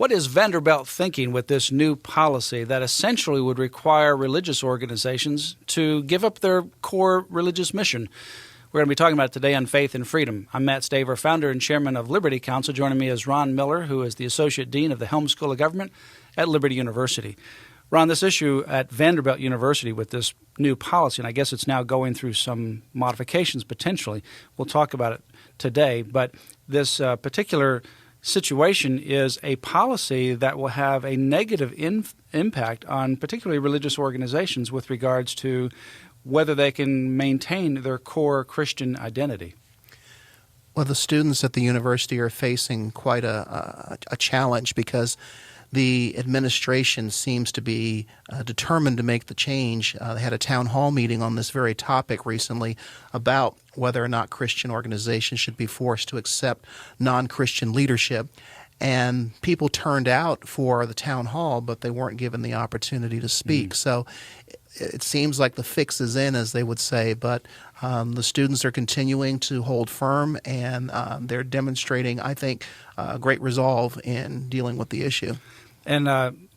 What is Vanderbilt thinking with this new policy that essentially would require religious organizations to give up their core religious mission? We're going to be talking about it today on Faith and Freedom. I'm Matt Staver, founder and chairman of Liberty Counsel. Joining me is Ron Miller, who is the associate dean of the Helms School of Government at Liberty University. Ron, this issue at Vanderbilt University with this new policy, and I guess it's now going through some modifications potentially. We'll talk about it today, but this particular situation is a policy that will have a negative impact on particularly religious organizations with regards to whether they can maintain their core Christian identity. Well, the students at the university are facing quite a challenge because the administration seems to be determined to make the change. They had a town hall meeting on this very topic recently about whether or not Christian organizations should be forced to accept non-Christian leadership. And people turned out for the town hall, but they weren't given the opportunity to speak. So it seems like the fix is in, as they would say, but the students are continuing to hold firm, and they're demonstrating, I think, great resolve in dealing with the issue. And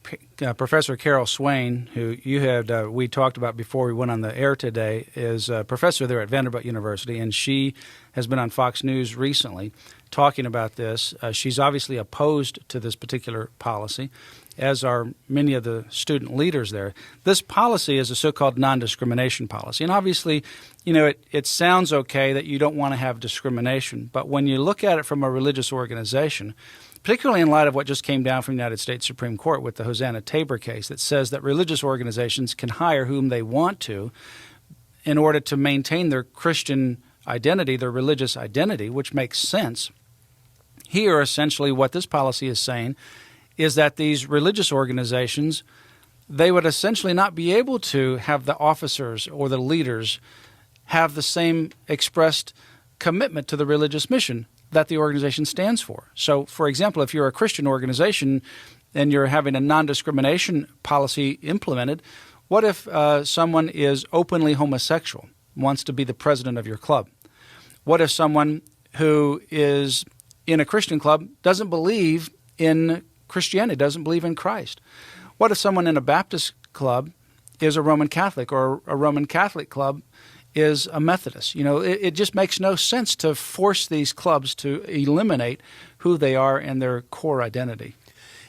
Professor Carol Swain, who you had we talked about before we went on the air today, is a professor there at Vanderbilt University, and she has been on Fox News recently talking about this. She's obviously opposed to this particular policy, as are many of the student leaders there. This policy is a so-called non-discrimination policy. And obviously, it sounds okay that you don't want to have discrimination, but when you look at it from a religious organization, particularly in light of what just came down from the United States Supreme Court with the Hosanna Tabor case that says that religious organizations can hire whom they want to in order to maintain their Christian identity, their religious identity, which makes sense. Here, essentially, what this policy is saying is that these religious organizations, they would essentially not be able to have the officers or the leaders have the same expressed commitment to the religious mission that the organization stands for. So, for example, if you're a Christian organization and you're having a non-discrimination policy implemented, what if someone is openly homosexual, wants to be the president of your club? What if someone who is in a Christian club doesn't believe in Christianity, doesn't believe in Christ? What if someone in a Baptist club is a Roman Catholic, or a Roman Catholic club is a Methodist? It just makes no sense to force these clubs to eliminate who they are and their core identity.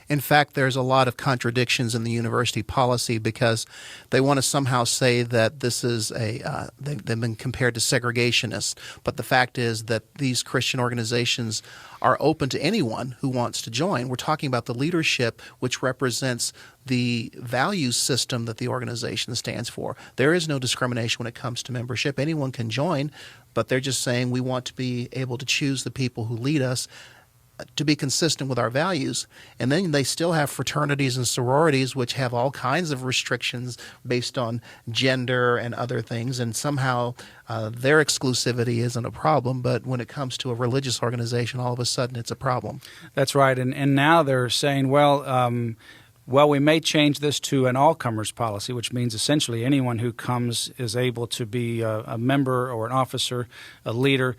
In fact, there's a lot of contradictions in the university policy because they want to somehow say that this is they've been compared to segregationists. But the fact is that these Christian organizations are open to anyone who wants to join. We're talking about the leadership, which represents the value system that the organization stands for. There is no discrimination when it comes to membership. Anyone can join, but they're just saying we want to be able to choose the people who lead us to be consistent with our values. And then they still have fraternities and sororities, which have all kinds of restrictions based on gender and other things, and somehow their exclusivity isn't a problem, but when it comes to a religious organization, all of a sudden it's a problem. That's right, and now they're saying, well, we may change this to an all-comers policy, which means essentially anyone who comes is able to be a member or an officer, a leader.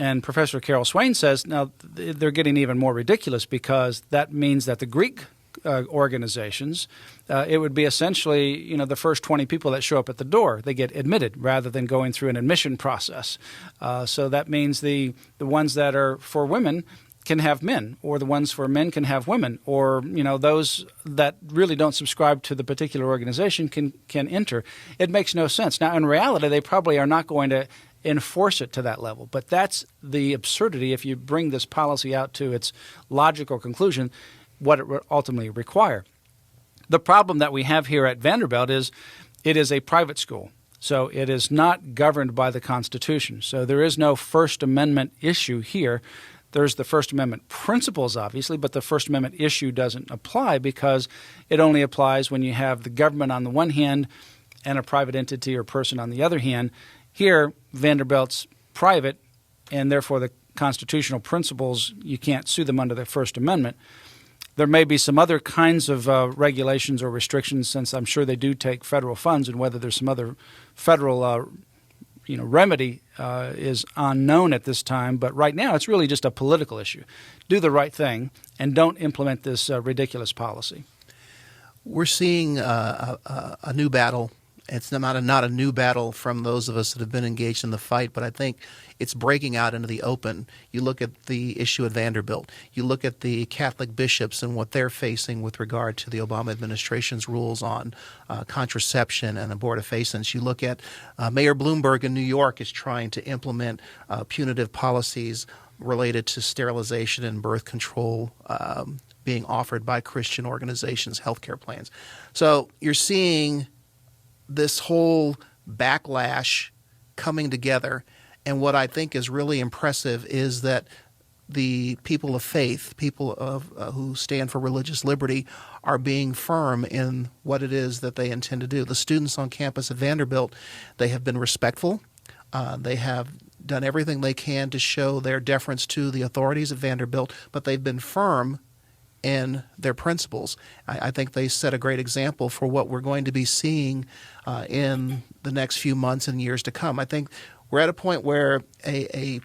And Professor Carol Swain says, now they're getting even more ridiculous because that means that the Greek organizations, it would be essentially, the first 20 people that show up at the door, they get admitted rather than going through an admission process. So that means the ones that are for women can have men, or the ones for men can have women, or those that really don't subscribe to the particular organization can enter. It makes no sense. Now, in reality, they probably are not going to enforce it to that level. But that's the absurdity if you bring this policy out to its logical conclusion, what it will ultimately require. The problem that we have here at Vanderbilt is it is a private school. So it is not governed by the Constitution. So there is no First Amendment issue here. There's the First Amendment principles, obviously, but the First Amendment issue doesn't apply because it only applies when you have the government on the one hand and a private entity or person on the other hand. Here, Vanderbilt's private, and therefore the constitutional principles, you can't sue them under the First Amendment. There may be some other kinds of regulations or restrictions, since I'm sure they do take federal funds, and whether there's some other federal remedy is unknown at this time. But right now, it's really just a political issue. Do the right thing and don't implement this ridiculous policy. We're seeing a new battle. It's not a new battle from those of us that have been engaged in the fight, but I think it's breaking out into the open. You look at the issue at Vanderbilt. You look at the Catholic bishops and what they're facing with regard to the Obama administration's rules on contraception and abortifacient. You look at Mayor Bloomberg in New York is trying to implement punitive policies related to sterilization and birth control being offered by Christian organizations, healthcare plans. So you're seeing this whole backlash coming together. And what I think is really impressive is that the people of faith, people of who stand for religious liberty, are being firm in what it is that they intend to do. The students on campus at Vanderbilt, they have been respectful. They have done everything they can to show their deference to the authorities at Vanderbilt, but they've been firm in their principles. I think they set a great example for what we're going to be seeing in the next few months and years to come. I think we're at a point where a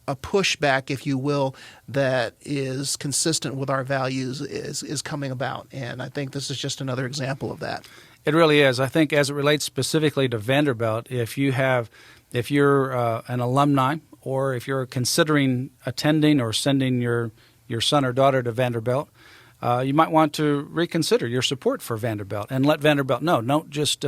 pushback, if you will, that is consistent with our values is coming about. And I think this is just another example of that. It really is. I think as it relates specifically to Vanderbilt, if you're an alumni or if you're considering attending or sending your son or daughter to Vanderbilt, you might want to reconsider your support for Vanderbilt and let Vanderbilt know. Don't just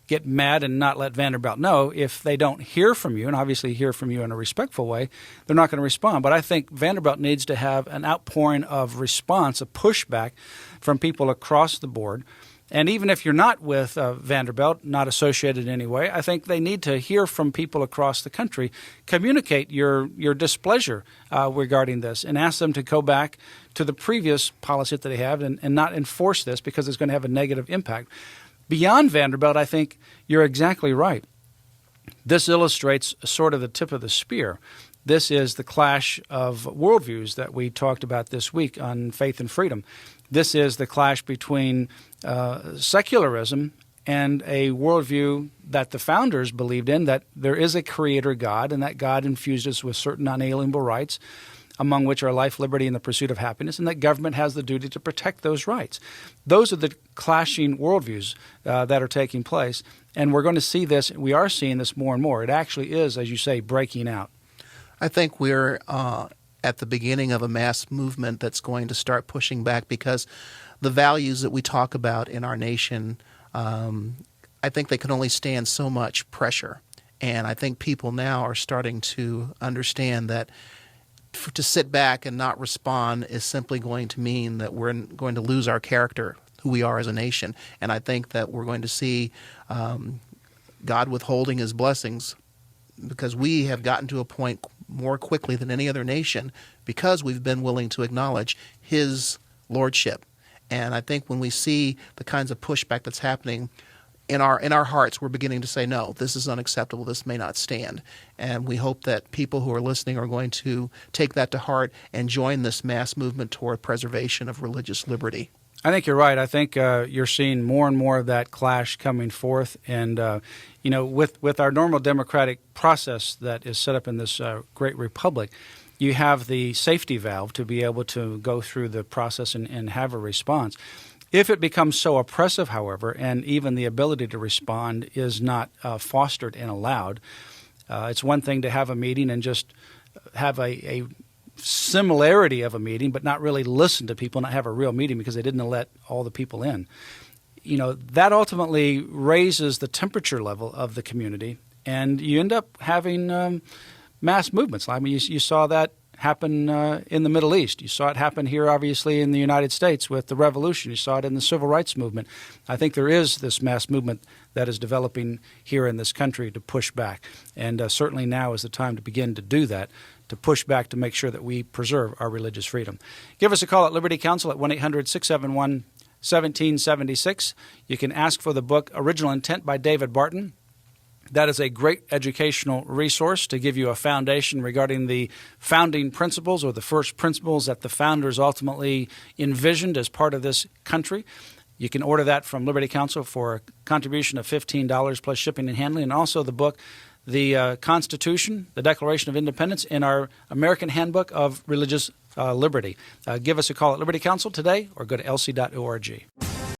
get mad and not let Vanderbilt know. If they don't hear from you, and obviously hear from you in a respectful way, they're not going to respond. But I think Vanderbilt needs to have an outpouring of response, a pushback from people across the board. And even if you're not with Vanderbilt, not associated in any way, I think they need to hear from people across the country, communicate your displeasure regarding this, and ask them to go back to the previous policy that they have and not enforce this because it's going to have a negative impact. Beyond Vanderbilt, I think you're exactly right. This illustrates sort of the tip of the spear. This is the clash of worldviews that we talked about this week on faith and freedom. This is the clash between secularism and a worldview that the founders believed in, that there is a creator God and that God infused us with certain unalienable rights, among which are life, liberty, and the pursuit of happiness, and that government has the duty to protect those rights. Those are the clashing worldviews that are taking place, and we're going to see this. We are seeing this more and more. It actually is, as you say, breaking out. I think we're at the beginning of a mass movement that's going to start pushing back because the values that we talk about in our nation, I think they can only stand so much pressure. And I think people now are starting to understand that to sit back and not respond is simply going to mean that we're going to lose our character, who we are as a nation. And I think that we're going to see God withholding his blessings because we have gotten to a point more quickly than any other nation because we've been willing to acknowledge his lordship. And I think when we see the kinds of pushback that's happening in our hearts, we're beginning to say, no, this is unacceptable. This may not stand. And we hope that people who are listening are going to take that to heart and join this mass movement toward preservation of religious liberty. I think you're right. I think you're seeing more and more of that clash coming forth. And, with our normal democratic process that is set up in this great republic, you have the safety valve to be able to go through the process and have a response. If it becomes so oppressive, however, and even the ability to respond is not fostered and allowed, it's one thing to have a meeting and just have a similarity of a meeting, but not really listen to people, not have a real meeting because they didn't let all the people in. That ultimately raises the temperature level of the community, and you end up having mass movements. I mean, you saw that happen in the Middle East. You saw it happen here, obviously, in the United States with the revolution. You saw it in the civil rights movement. I think there is this mass movement that is developing here in this country to push back. And certainly now is the time to begin to do that, to push back to make sure that we preserve our religious freedom. Give us a call at Liberty Counsel at 1-800-671-1776. You can ask for the book Original Intent by David Barton. That is a great educational resource to give you a foundation regarding the founding principles or the first principles that the founders ultimately envisioned as part of this country. You can order that from Liberty Counsel for a contribution of $15 plus shipping and handling, and also the book the Constitution, the Declaration of Independence, and our American Handbook of Religious Liberty. Give us a call at Liberty Counsel today or go to lc.org.